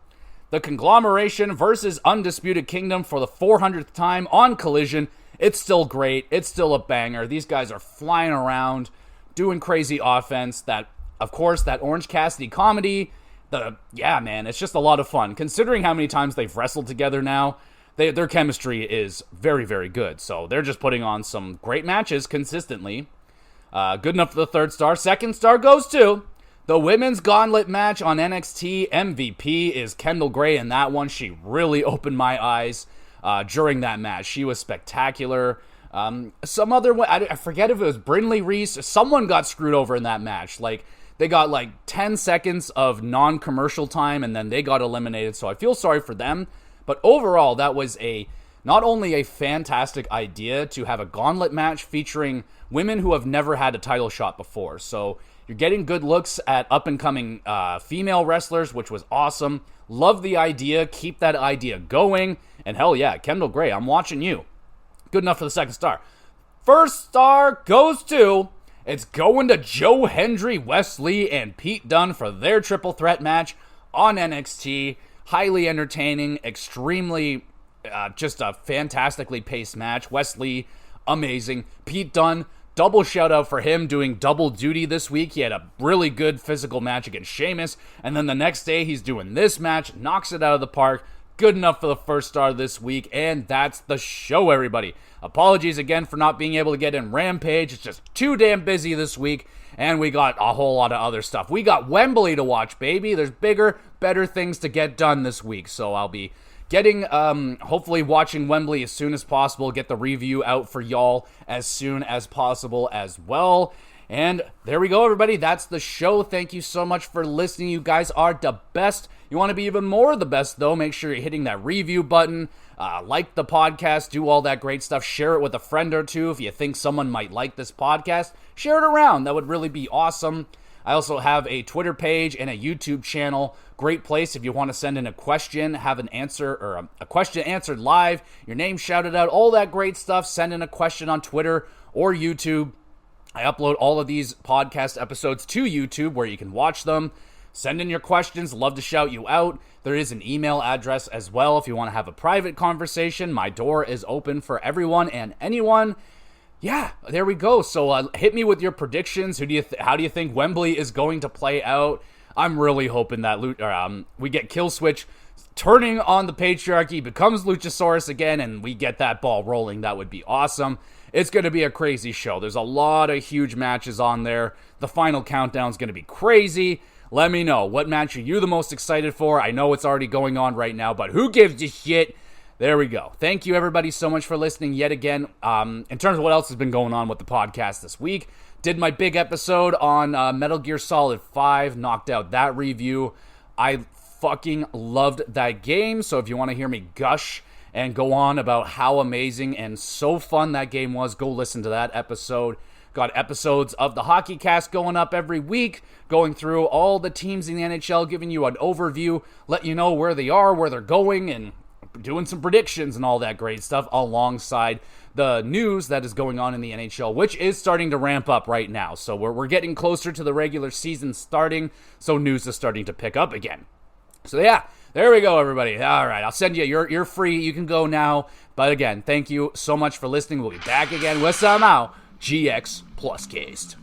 the Conglomeration versus Undisputed Kingdom for the 400th time on Collision. It's still great. It's still a banger. These guys are flying around, doing crazy offense. That, of course, that Orange Cassidy comedy. It's just a lot of fun. Considering how many times they've wrestled together now, their chemistry is very, very good. So they're just putting on some great matches consistently. Good enough for the 3rd star. 2nd star goes to the Women's Gauntlet match on NXT. MVP is Kendall Gray in that one. She really opened my eyes during that match. She was spectacular. Some other one, I forget if it was Brindley Reese. Someone got screwed over in that match. Like, they got like 10 seconds of non-commercial time, and then they got eliminated. So I feel sorry for them. But overall, that was not only a fantastic idea to have a gauntlet match featuring women who have never had a title shot before. So you're getting good looks at up-and-coming female wrestlers, which was awesome. Love the idea. Keep that idea going. And hell yeah, Kendall Gray, I'm watching you. Good enough for the 2nd star. 1st star goes to... It's going to Joe Hendry, Wes Lee, and Pete Dunne for their triple threat match on NXT. Highly entertaining, extremely, just a fantastically paced match. Wes Lee, amazing. Pete Dunne, double shout out for him doing double duty this week. He had a really good physical match against Sheamus, and then the next day he's doing this match, knocks it out of the park. Good enough for the 1st star this week, and that's the show, everybody. Apologies again for not being able to get in Rampage. It's just too damn busy this week, and we got a whole lot of other stuff. We got Wembley to watch, baby. There's bigger, better things to get done this week, so I'll be getting, hopefully watching Wembley as soon as possible, get the review out for y'all as soon as possible as well. And there we go, everybody. That's the show. Thank you so much for listening. You guys are the best. You want to be even more the best, though, make sure you're hitting that review button, like the podcast, do all that great stuff, share it with a friend or two if you think someone might like this podcast. Share it around. That would really be awesome. I also have a Twitter page and a YouTube channel. Great place if you want to send in a question, have an answer, or a question answered live, your name shouted out, all that great stuff. Send in a question on Twitter or YouTube. I upload all of these podcast episodes to YouTube where you can watch them. Send in your questions. Love to shout you out. There is an email address as well if you want to have a private conversation. My door is open for everyone and anyone. Yeah, there we go. So hit me with your predictions. How do you think Wembley is going to play out? I'm really hoping that we get Killswitch turning on the patriarchy, becomes Luchasaurus again, and we get that ball rolling. That would be awesome. It's going to be a crazy show. There's a lot of huge matches on there. The final countdown is going to be crazy. Let me know, what match are you the most excited for? I know it's already going on right now, but who gives a shit? There we go. Thank you, everybody, so much for listening yet again. In terms of what else has been going on with the podcast this week, did my big episode on Metal Gear Solid 5, knocked out that review. I fucking loved that game, so if you want to hear me gush and go on about how amazing and so fun that game was, go listen to that episode. Got episodes of the Hockey Cast going up every week, going through all the teams in the NHL, giving you an overview, let you know where they are, where they're going, and doing some predictions and all that great stuff alongside the news that is going on in the NHL, which is starting to ramp up right now. So we're getting closer to the regular season starting, so news is starting to pick up again. So yeah, there we go, everybody. All right, I'll send you. You're free. You can go now. But again, thank you so much for listening. We'll be back again with some GX Plus Cast.